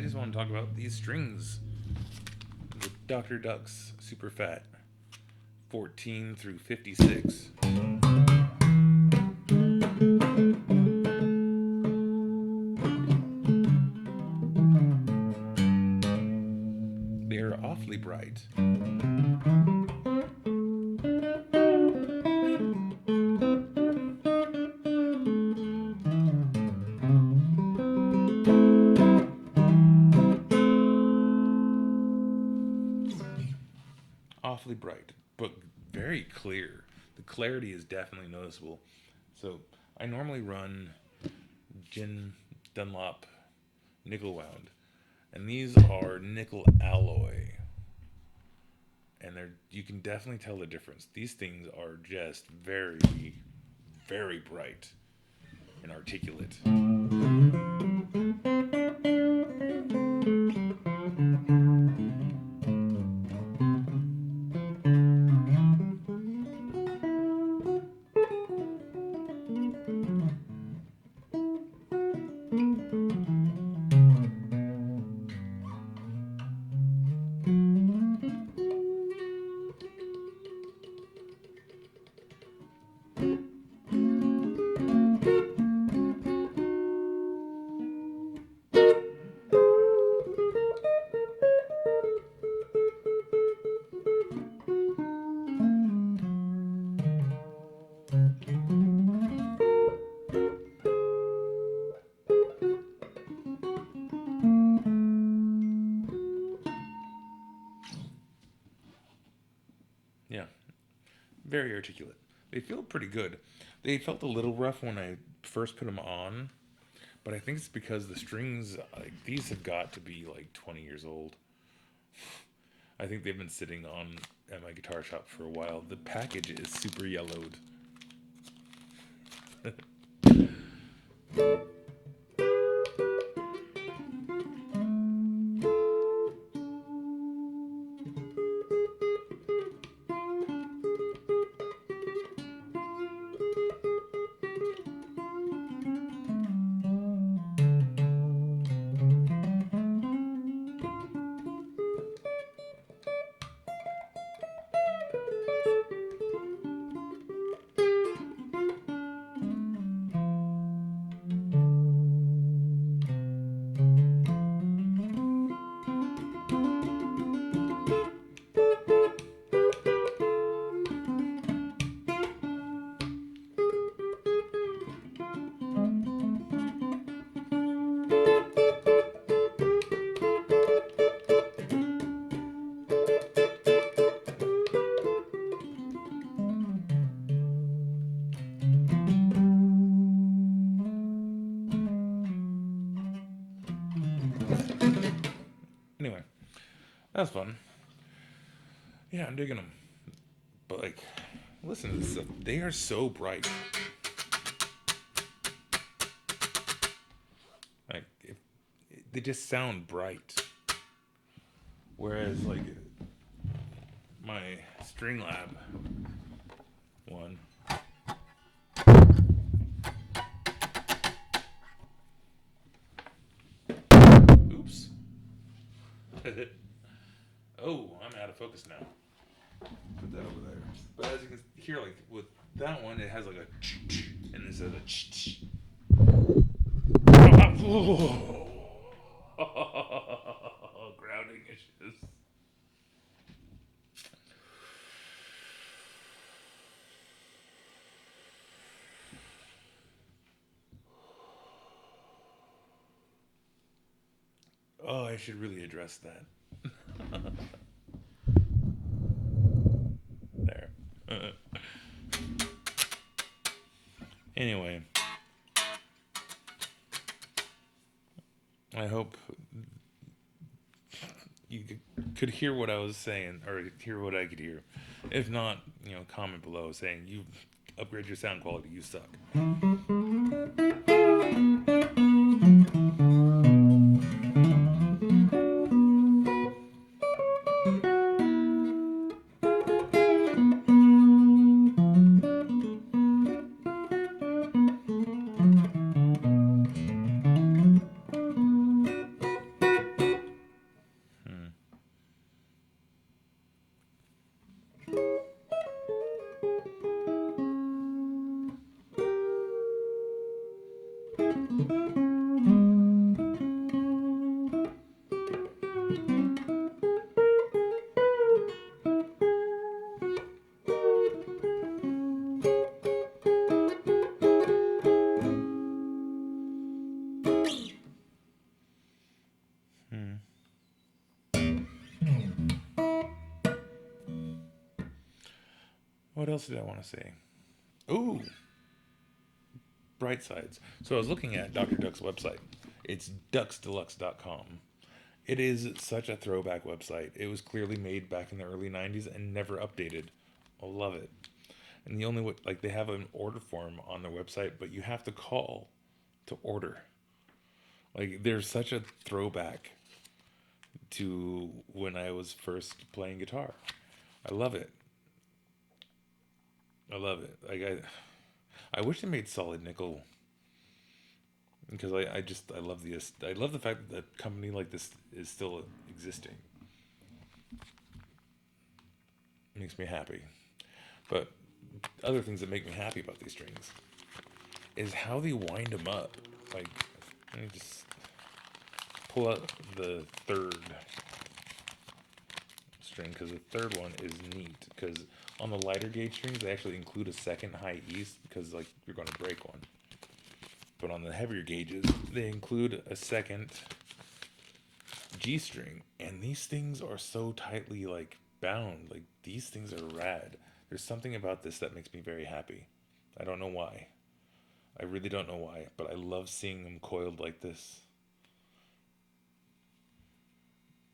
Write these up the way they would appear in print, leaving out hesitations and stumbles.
I just want to talk about these strings. The Dr. Ducks Super Fat 14 through 56. They're awfully bright. Awfully bright, but very clear. The clarity is definitely noticeable. So I normally run Gin Dunlop nickel wound, and these are nickel alloy, and you can definitely tell the difference. These things are just very, very bright and articulate. Yeah, very articulate. They feel pretty good. They felt a little rough when I first put them on, but I think it's because the strings, like, these have got to be like 20 years old. I think they've been sitting on at my guitar shop for a while. The package is super yellowed. Anyway, that's fun. Yeah, I'm digging them. But, like, listen to this stuff. They are so bright. Like, they just sound bright. Whereas, like, my String Lab one. Oops. Oh, I'm out of focus now. Put that over there. But as you can hear, like, with that one, it has like a and this is a grounding issues. Oh, I should really address that. There. Anyway, I hope you could hear what I was saying, or hear what I could hear. If not, comment below saying you upgrade your sound quality, you suck. What else did I want to say? Ooh, bright sides. So I was looking at Dr. Duck's website. It's ducksdeluxe.com. It is such a throwback website. It was clearly made back in the early 90s and never updated. I love it. And the only way, like, they have an order form on their website, but you have to call to order. Like, there's such a throwback to when I was first playing guitar. I love it. I love it. Like, I wish they made solid nickel, because I love the fact that a company like this is still existing. It makes me happy. But other things that make me happy about these strings is how they wind them up. Like, let me just pull out the third string, because the third one is neat, because on the lighter gauge strings they actually include a second high E, because like you're going to break one. But on the heavier gauges they include a second G string, and these things are so tightly like bound. Like, these things are rad. There's something about this that makes me very happy. I don't know why. I really don't know why, but I love seeing them coiled like this.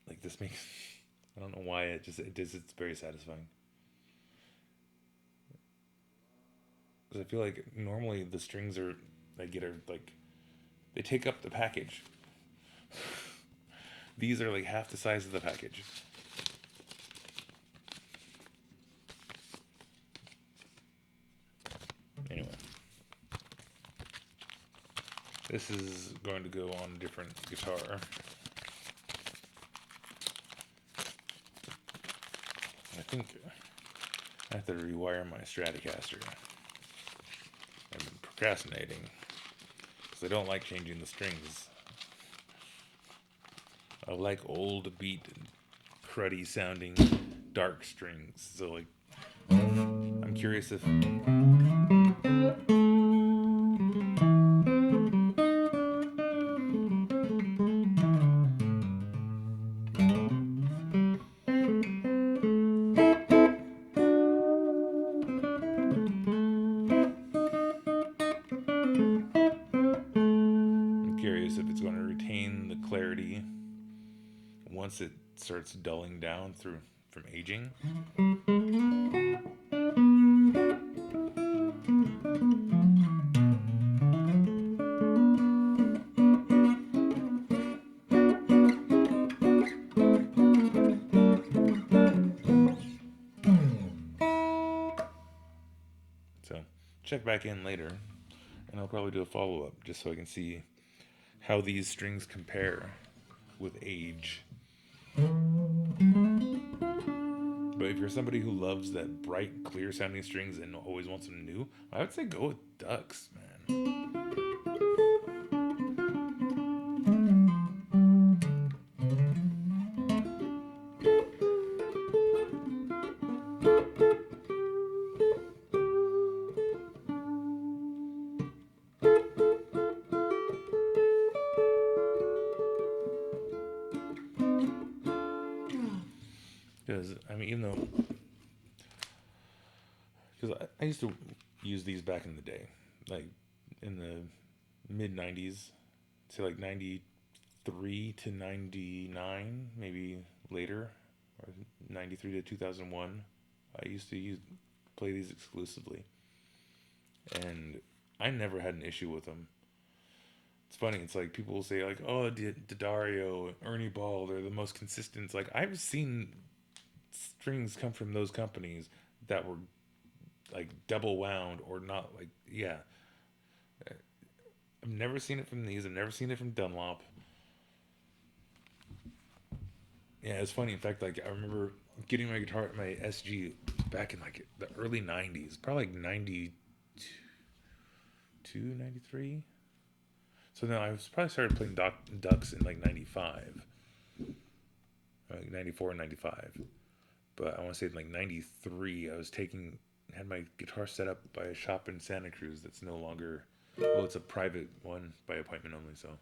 Like, this makes I don't know why, it's very satisfying. Because I feel like normally the strings are like they take up the package. These are like half the size of the package. Anyway, this is going to go on a different guitar. I think I have to rewire my Stratocaster. I've been procrastinating because I don't like changing the strings. I like old beat, cruddy sounding dark strings. So like, I'm curious if it's going to retain the clarity once it starts dulling down from aging. So check back in later, and I'll probably do a follow-up just so I can see how these strings compare with age. But if you're somebody who loves that bright, clear sounding strings and always wants them new, I would say go with Ducks, man. Because, I mean, even though, because I used to use these back in the day, like in the mid 90s, say like 93 to 99, maybe later, or 93 to 2001. I used to play these exclusively, and I never had an issue with them. It's funny. It's like people will say like, "Oh, D'Addario, Ernie Ball, they're the most consistent." It's like, I've seen strings come from those companies that were like double wound or not. Like, yeah, I've never seen it from these. I've never seen it from Dunlop. Yeah, it's funny. In fact, like, I remember getting my guitar, my SG, back in like the early 90s, probably like 92, 93. So now I was probably started playing Ducks in like 95, like 94 and 95. But I want to say in like 93, I had my guitar set up by a shop in Santa Cruz that's no longer, well, it's a private one by appointment only, so.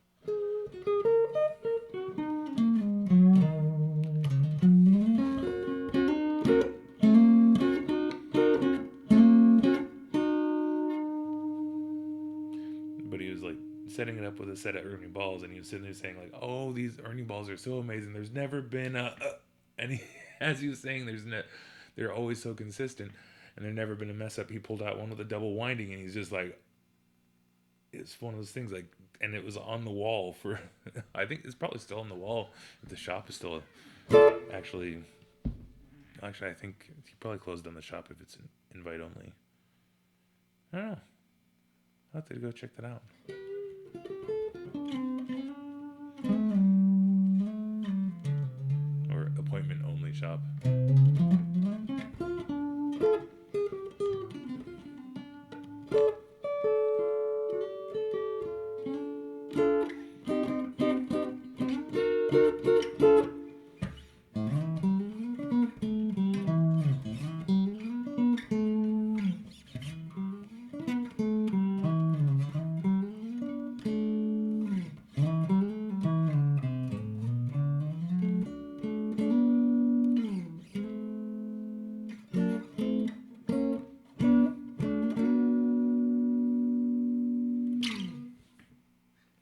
setting it up with a set of Ernie balls, and he was sitting there saying like, "Oh, these Ernie balls are so amazing. There's never been and he, as he was saying, they're always so consistent, and there's never been a mess up. He pulled out one with a double winding, and he's just like, it's one of those things like, and it was on the wall for, I think it's probably still on the wall. If the shop is still actually, I think he probably closed down the shop if it's invite only. I don't know. I'll have to go check that out. Or appointment only shop.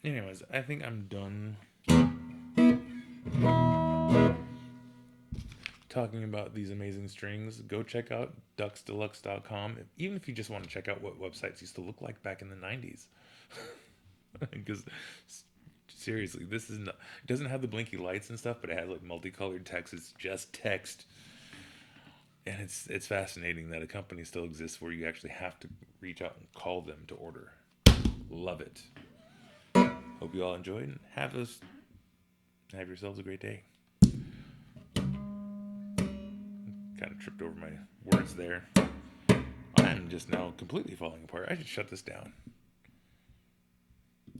Anyways, I think I'm done talking about these amazing strings. Go check out ducksdeluxe.com. Even if you just want to check out what websites used to look like back in the 90s. Because seriously, this is not, it doesn't have the blinky lights and stuff, but it has like multicolored text. It's just text. And it's fascinating that a company still exists where you actually have to reach out and call them to order. Love it. Hope you all enjoyed and have yourselves a great day. Kind of tripped over my words there. I'm just now completely falling apart. I should shut this down.